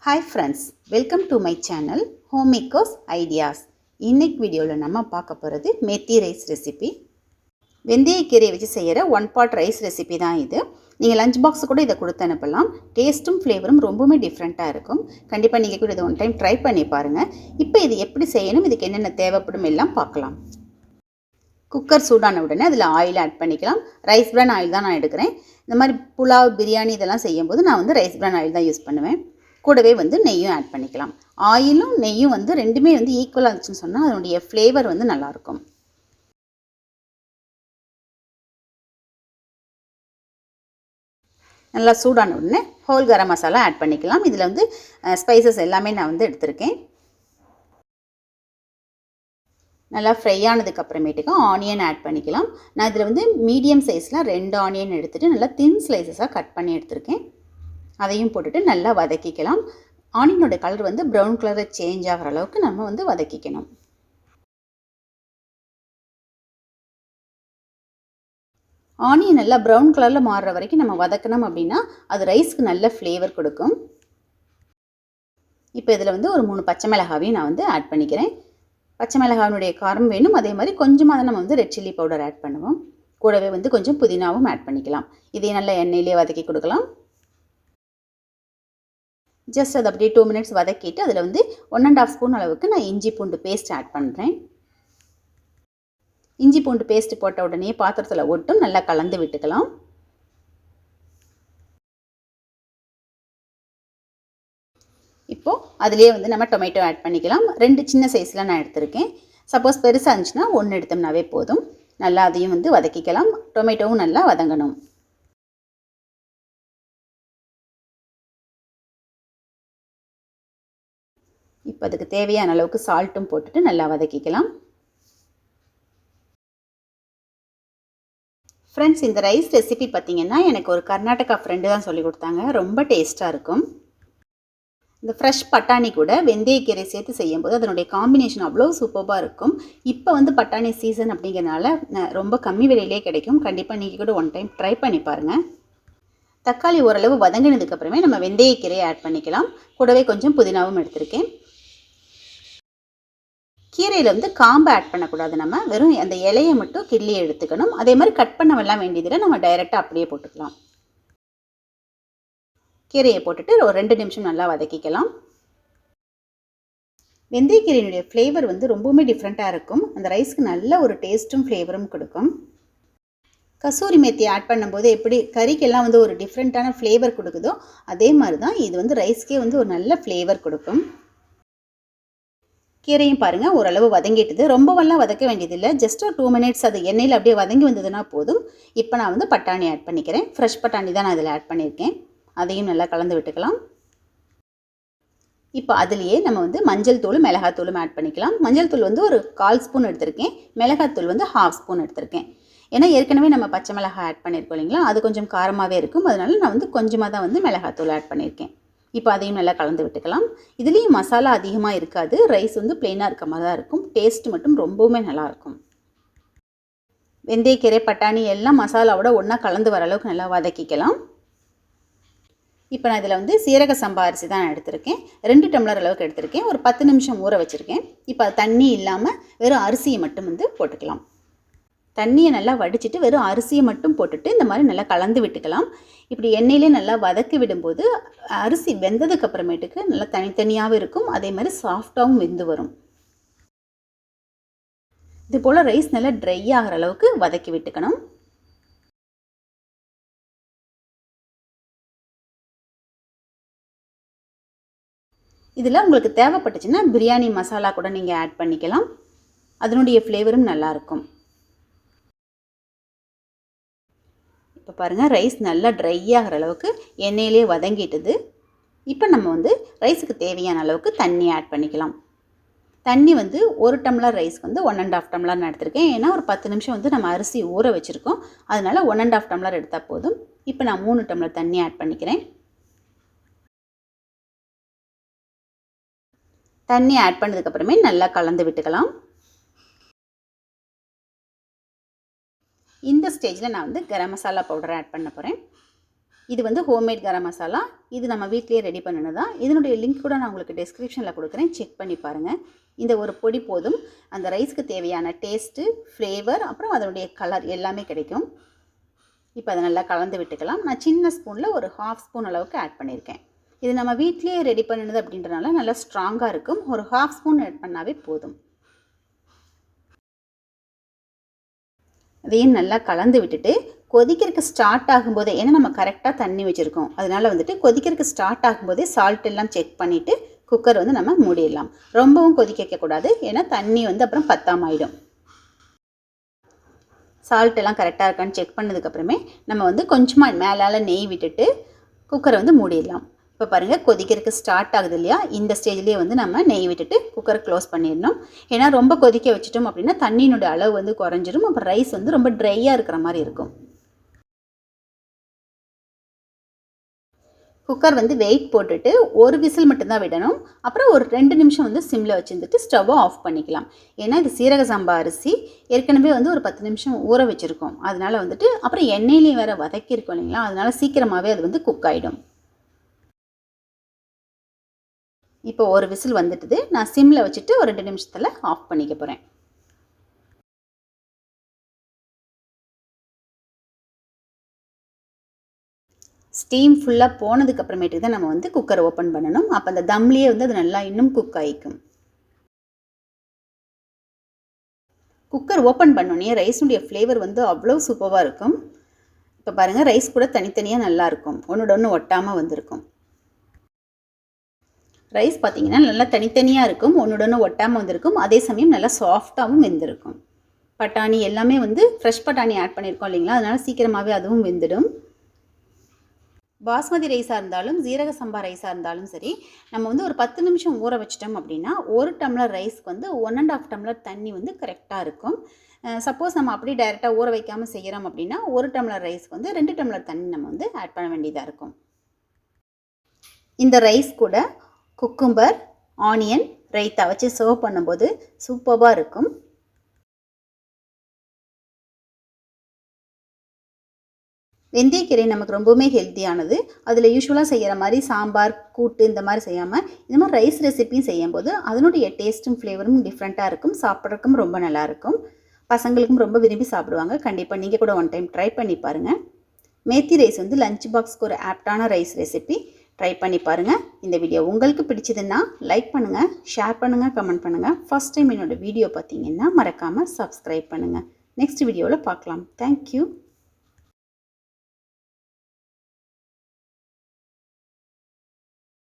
Hi friends, welcome to my channel Homemakers Ideas. இன்னைக்கு வீடியோவில் நம்ம பார்க்க போகிறது மெத்தி ரைஸ் ரெசிபி. வெந்தயக்கீரையை வச்சு செய்கிற 1 pot ரைஸ் ரெசிபி தான் இது. நீங்கள் லஞ்ச் பாக்ஸ் கூட இதை கொடுத்து அனுப்பலாம். டேஸ்ட்டும் ஃப்ளேவரும் ரொம்பவுமே டிஃப்ரெண்ட்டாக இருக்கும். கண்டிப்பாக நீங்கள் கூட இதை ஒன் டைம் ட்ரை பண்ணி பாருங்கள். இப்போ இது எப்படி செய்யணும், இதுக்கு என்னென்ன தேவைப்படும் எல்லாம் பார்க்கலாம். குக்கர் சூடான உடனே அதில் ஆயில் ஆட் பண்ணிக்கலாம். ரைஸ் பிரான் ஆயில் தான் நான் எடுக்கிறேன். இந்த மாதிரி புலாவ் பிரியாணி இதெல்லாம் செய்யும்போது நான் வந்து ரைஸ் பிரான் ஆயில் தான் யூஸ் பண்ணுவேன். கூடவே வந்து நெய்யும் ஆட் பண்ணிக்கலாம். ஆயிலும் நெய்யும் வந்து ரெண்டுமே வந்து ஈக்குவலாக இருந்துச்சுன்னு சொன்னால் அதனுடைய ஃப்ளேவர் வந்து நல்லாயிருக்கும். நல்லா சூடான உடனே ஹோல் கரம் மசாலா ஆட் பண்ணிக்கலாம். இதில் வந்து ஸ்பைசஸ் எல்லாமே நான் வந்து எடுத்திருக்கேன். நல்லா ஃப்ரை ஆனதுக்கு அப்புறமேட்டுக்கு ஆனியன் ஆட் பண்ணிக்கலாம். நான் இதில் வந்து மீடியம் சைஸில் 2 ஆனியன் எடுத்துகிட்டு நல்லா தின் ஸ்லைசஸாக கட் பண்ணி எடுத்திருக்கேன். அதையும் போட்டுட்டு நல்லா வதக்கிக்கலாம். ஆனியனோட கலர் வந்து ப்ரௌன் கலரை சேஞ்ச் ஆகிற அளவுக்கு நம்ம வந்து வதக்கிக்கணும். ஆனியன் நல்லா ப்ரௌன் கலரில் மாறுற வரைக்கும் நம்ம வதக்கணும். அப்படின்னா அது ரைஸ்க்கு நல்ல ஃப்ளேவர் கொடுக்கும். இப்போ இதில் வந்து ஒரு 3 பச்சை மிளகாவையும் நான் வந்து ஆட் பண்ணிக்கிறேன். பச்சை மிளகாவினுடைய காரம் வேணும். அதே மாதிரி கொஞ்சமாக தான் நம்ம வந்து ரெட் சில்லி பவுடர் ஆட் பண்ணுவோம். கூடவே வந்து கொஞ்சம் புதினாவும் ஆட் பண்ணிக்கலாம். இதையும் நல்லா எண்ணெயிலே வதக்கி கொடுக்கலாம். ஜஸ்ட் அது அப்படியே 2 minutes வதக்கிட்டு அதில் வந்து 1 1/2 ஸ்பூன் அளவுக்கு நான் இஞ்சி பூண்டு பேஸ்ட் ஆட் பண்ணுறேன். இஞ்சி பூண்டு பேஸ்ட் போட்ட உடனே பாத்திரத்தில் ஒட்டும் நல்லா கலந்து விட்டுக்கலாம். இப்போது அதிலே வந்து நம்ம டொமேட்டோ ஆட் பண்ணிக்கலாம். 2 சின்ன சைஸில் நான் எடுத்திருக்கேன். சப்போஸ் பெருசாக இருந்துச்சுன்னா 1 எடுத்தோம்னாவே போதும். நல்லா அதையும் வந்து வதக்கிக்கலாம். டொமேட்டோவும் நல்லா வதங்கணும். இப்போ அதுக்கு தேவையான அளவுக்கு சால்ட்டும் போட்டுட்டு நல்லா வதக்கிக்கலாம். ஃப்ரெண்ட்ஸ், இந்த ரைஸ் ரெசிபி பார்த்திங்கன்னா எனக்கு ஒரு கர்நாடகா ஃப்ரெண்டு தான் சொல்லி கொடுத்தாங்க. ரொம்ப டேஸ்ட்டாக இருக்கும். இந்த ஃப்ரெஷ் பட்டாணி கூட வெந்தயக்கீரை சேர்த்து செய்யும்போது அதனுடைய காம்பினேஷன் அவ்வளோ சூப்பராக இருக்கும். இப்போ வந்து பட்டாணி சீசன் அப்படிங்கிறனால ரொம்ப கம்மி விலையிலே கிடைக்கும். கண்டிப்பாக நீங்கள் கூட ஒன் டைம் ட்ரை பண்ணி பாருங்கள். தக்காளி ஓரளவு வதங்கினதுக்கப்புறமே நம்ம வெந்தயக்கீரையை ஆட் பண்ணிக்கலாம். கூடவே கொஞ்சம் புதினாவும் எடுத்திருக்கேன். கீரையில் வந்து காம்பு ஆட் பண்ணக்கூடாது. நம்ம வெறும் அந்த இலையை மட்டும் கிள்ளி எடுத்துக்கணும். அதே மாதிரி கட் பண்ணவெல்லாம் வேண்டியதில்லை. நம்ம டைரெக்டாக அப்படியே போட்டுக்கலாம். கீரையை போட்டுட்டு ஒரு 2 நிமிஷம் நல்லா வதக்கிக்கலாம். வெந்தயக்கீரையினுடைய ஃப்ளேவர் வந்து ரொம்பவுமே டிஃப்ரெண்ட்டாக இருக்கும். அந்த ரைஸ்க்கு நல்ல ஒரு டேஸ்ட்டும் ஃப்ளேவரும் கொடுக்கும். கசூரி மேத்தி ஆட் பண்ணும்போது எப்படி கறிக்கெல்லாம் வந்து ஒரு டிஃப்ரெண்ட்டான ஃப்ளேவர் கொடுக்குதோ அதே மாதிரி தான் இது வந்து ரைஸ்க்கே வந்து ஒரு நல்ல ஃப்ளேவர் கொடுக்கும். கீரையும் பாருங்கள் ஓரளவு வதங்கிட்டுது. ரொம்பவெல்லாம் வதக்க வேண்டியதில்லை. ஜஸ்ட் ஒரு 2 minutes அது எண்ணெயில் அப்படியே வதங்கி வந்ததுன்னா போதும். இப்போ நான் வந்து பட்டாணி ஆட் பண்ணிக்கிறேன். ஃப்ரெஷ் பட்டாணி தான் நான் இதில் ஆட் பண்ணியிருக்கேன். அதையும் நல்லா கலந்து விட்டுக்கலாம். இப்போ அதுலேயே நம்ம வந்து மஞ்சள் தூள் மிளகாத்தூளும் ஆட் பண்ணிக்கலாம். மஞ்சள் தூள் வந்து ஒரு 1/4 ஸ்பூன் எடுத்திருக்கேன். மிளகாத்தூள் வந்து 1/2 ஸ்பூன் எடுத்திருக்கேன். ஏன்னா ஏற்கனவே நம்ம பச்சை மிளகாய் ஆட் பண்ணியிருக்கோம் இல்லைங்களா, அது கொஞ்சம் காரமாகவே இருக்கும். அதனால நான் வந்து கொஞ்சமாக தான் வந்து மிளகாத்தூள் ஆட் பண்ணியிருக்கேன். இப்போ அதையும் நல்லா கலந்து விட்டுக்கலாம். இதுலேயும் மசாலா அதிகமாக இருக்காது. ரைஸ் வந்து பிளெயினாக இருக்க மாதிரி தான் இருக்கும். டேஸ்ட் மட்டும் ரொம்பவுமே நல்லாயிருக்கும். வெந்தயக்கீரை பட்டாணி எல்லாம் மசாலாவோட ஒன்றா கலந்து வர அளவுக்கு நல்லா வதக்கிக்கலாம். இப்போ நான் இதில் வந்து சீரக சம்பா அரிசி தான் நான் எடுத்திருக்கேன். 2 டம்ளர் அளவுக்கு எடுத்திருக்கேன். ஒரு 10 நிமிஷம் ஊற வச்சுருக்கேன். இப்போ அது தண்ணி இல்லாமல் வெறும் அரிசியை மட்டும் வந்து போட்டுக்கலாம். தண்ணியை நல்லா வடிச்சிட்டு வெறும் அரிசியை மட்டும் போட்டுட்டு இந்த மாதிரி நல்லா கலந்து விட்டுக்கலாம். இப்படி எண்ணெயிலே நல்லா வதக்கி விடும்போது அரிசி வெந்ததுக்கு அப்புறமேட்டுக்கு நல்லா தனித்தனியாகவும் இருக்கும். அதே மாதிரி சாஃப்டாகவும் வெந்து வரும். இது போல் ரைஸ் நல்லா ட்ரை ஆகிற அளவுக்கு வதக்கி விட்டுக்கணும். இதில் உங்களுக்கு தேவைப்பட்டுச்சுன்னா பிரியாணி மசாலா கூட நீங்கள் ஆட் பண்ணிக்கலாம். அதனுடைய ஃப்ளேவரும் நல்லாயிருக்கும். இப்போ பாருங்கள், ரைஸ் நல்லா ட்ரை ஆகிற அளவுக்கு எண்ணெயிலே வதங்கிட்டுது. இப்போ நம்ம வந்து ரைஸுக்கு தேவையான அளவுக்கு தண்ணி ஆட் பண்ணிக்கலாம். தண்ணி வந்து 1 டம்ளர் ரைஸ்க்கு வந்து 1 1/2 டம்ளர் நான் எடுத்திருக்கேன். ஏன்னா ஒரு 10 நிமிஷம் வந்து நம்ம அரிசி ஊற வச்சுருக்கோம். அதனால் 1 1/2 டம்ளர் எடுத்தால் போதும். இப்போ நான் 3 டம்ளர் தண்ணி ஆட் பண்ணிக்கிறேன். தண்ணி ஆட் பண்ணதுக்கப்புறமே நல்லா கலந்து விட்டுக்கலாம். இந்த ஸ்டேஜில் நான் வந்து கரம் மசாலா பவுடர் ஆட் பண்ண போகிறேன். இது வந்து ஹோம்மேட் கரம் மசாலா. இது நம்ம வீட்டிலேயே ரெடி பண்ணினது தான். இதனுடைய லிங்க் கூட நான் உங்களுக்கு டிஸ்கிரிப்ஷனில் கொடுக்குறேன், செக் பண்ணி பாருங்கள். இந்த ஒரு பொடி போதும், அந்த ரைஸ்க்கு தேவையான டேஸ்ட்டு, ஃப்ளேவர், அப்புறம் அதனுடைய கலர் எல்லாமே கிடைக்கும். இப்போ அதை நல்லா கலந்து விட்டுக்கலாம். நான் சின்ன ஸ்பூனில் ஒரு 1/2 ஸ்பூன் அளவுக்கு ஆட் பண்ணியிருக்கேன். இது நம்ம வீட்டிலேயே ரெடி பண்ணினது அப்படின்றனால நல்லா ஸ்ட்ராங்காக இருக்கும். ஒரு 1/2 ஸ்பூன் ஆட் பண்ணாவே போதும். அதையும் நல்லா கலந்து விட்டுட்டு கொதிக்கிறதுக்கு ஸ்டார்ட் ஆகும்போதே, ஏன்னா நம்ம கரெக்டாக தண்ணி வச்சுருக்கோம், அதனால் வந்துட்டு கொதிக்கிறதுக்கு ஸ்டார்ட் ஆகும்போதே சால்ட் எல்லாம் செக் பண்ணிவிட்டு குக்கர் வந்து நம்ம மூடிடலாம். ரொம்பவும் கொதிக்க வைக்கக்கூடாது, ஏன்னா தண்ணி வந்து அப்புறம் பத்தாம ஆகிடும். சால்ட் எல்லாம் கரெக்டாக இருக்கான்னு செக் பண்ணதுக்கப்புறமே நம்ம வந்து கொஞ்சமாக மேலால் நெய் விட்டுட்டு குக்கரை வந்து மூடிடலாம். இப்போ பாருங்கள், கொதிக்கிறதுக்கு ஸ்டார்ட் ஆகுது இல்லையா, இந்த ஸ்டேஜ்லேயே வந்து நம்ம நெய் விட்டுட்டு குக்கரை க்ளோஸ் பண்ணிடணும். ஏன்னா ரொம்ப கொதிக்க வச்சிட்டோம் அப்படின்னா தண்ணியினுடைய அளவு வந்து குறைஞ்சிரும். அப்புறம் ரைஸ் வந்து ரொம்ப ட்ரையாக இருக்கிற மாதிரி இருக்கும். குக்கர் வந்து வெயிட் போட்டுட்டு ஒரு விசில் மட்டும்தான் விடணும். அப்புறம் ஒரு 2 நிமிஷம் வந்து சிம்மில் வச்சுருந்துட்டு ஸ்டவ்வை ஆஃப் பண்ணிக்கலாம். ஏன்னா இது சீரக சம்பா அரிசி ஏற்கனவே வந்து ஒரு 10 நிமிஷம் ஊற வச்சுருக்கோம். அதனால் வந்துட்டு அப்புறம் எண்ணெயிலையும் வேறு வதக்கியிருக்கோம் இல்லைங்களா, அதனால் சீக்கிரமாகவே அது வந்து குக் ஆகிடும். இப்போ ஒரு விசில் வந்துட்டுது. நான் சிம்மில் வச்சுட்டு ஒரு 2 நிமிஷத்தில் ஆஃப் பண்ணிக்க போகிறேன். ஸ்டீம் ஃபுல்லாக போனதுக்கப்புறமேட்டுக்கு தான் நம்ம வந்து குக்கரை ஓப்பன் பண்ணணும். அப்போ அந்த தம்லேயே வந்து அது நல்லா இன்னும் குக் ஆகிக்கும். குக்கர் ஓப்பன் பண்ணோன்னே ரைஸுடைய ஃப்ளேவர் வந்து அவ்வளோ சூப்பராக இருக்கும். இப்போ பாருங்கள், ரைஸ் கூட தனித்தனியாக நல்லாயிருக்கும், ஒன்றோட ஒன்று ஒட்டாமல் வந்திருக்கும். ரைஸ் பார்த்திங்கன்னா நல்லா தனித்தனியாக இருக்கும், ஒன்றோட ஒன்று ஒட்டாமல் வந்திருக்கும். அதே சமயம் நல்லா சாஃப்டாகவும் வெந்திருக்கும். பட்டாணி எல்லாமே வந்து ஃப்ரெஷ் பட்டாணி ஆட் பண்ணியிருக்கோம் இல்லைங்களா, அதனால் சீக்கிரமாகவே அதுவும் வெந்துடும். பாஸ்மதி ரைஸாக இருந்தாலும் ஜீரக சம்பா ரைஸாக இருந்தாலும் சரி, நம்ம வந்து ஒரு 10 நிமிஷம் ஊற வச்சிட்டோம் அப்படின்னா 1 டம்ளர் ரைஸ்க்கு வந்து 1 1/2 டம்ளர் தண்ணி வந்து கரெக்டாக இருக்கும். சப்போஸ் நம்ம அப்படியே டைரெக்டாக ஊற வைக்காமல் செய்கிறோம் அப்படின்னா 1 டம்ளர் ரைஸ்க்கு வந்து 2 டம்ளர் தண்ணி நம்ம வந்து ஆட் பண்ண வேண்டியதாக இருக்கும். இந்த ரைஸ் கூட குக்கும்பர், ஆனியன், ரைத்தா வச்சு சர்வ் பண்ணும்போது சூப்பராக இருக்கும். வெந்தயக்கீரை நமக்கு ரொம்பவுமே ஹெல்த்தியானது. அதில் யூஸ்வலாக செய்கிற மாதிரி சாம்பார், கூட்டு இந்த மாதிரி செய்யாமல் இந்த மாதிரி ரைஸ் ரெசிப்பியும் செய்யும்போது அதனுடைய டேஸ்ட்டும் ஃப்ளேவரும் டிஃப்ரெண்ட்டாக இருக்கும். சாப்பிட்றதுக்கும் ரொம்ப நல்லாயிருக்கும். பசங்களுக்கும் ரொம்ப விரும்பி சாப்பிடுவாங்க. கண்டிப்பாக நீங்கள் கூட ஒன் டைம் ட்ரை பண்ணி பாருங்கள். மேத்தி ரைஸ் வந்து லஞ்ச் பாக்ஸ்க்கு ஒரு ஆப்டான ரைஸ் ரெசிபி. ட்ரை பண்ணி பாருங்கள். இந்த வீடியோ உங்களுக்கு பிடிச்சதுன்னா லைக் பண்ணுங்கள், ஷேர் பண்ணுங்கள், கமெண்ட் பண்ணுங்கள். ஃபஸ்ட் டைம் என்னோடய வீடியோ பார்த்தீங்கன்னா மறக்காமல் சப்ஸ்கிரைப் பண்ணுங்கள். நெக்ஸ்ட் வீடியோவில் பார்க்கலாம். தேங்க்யூ.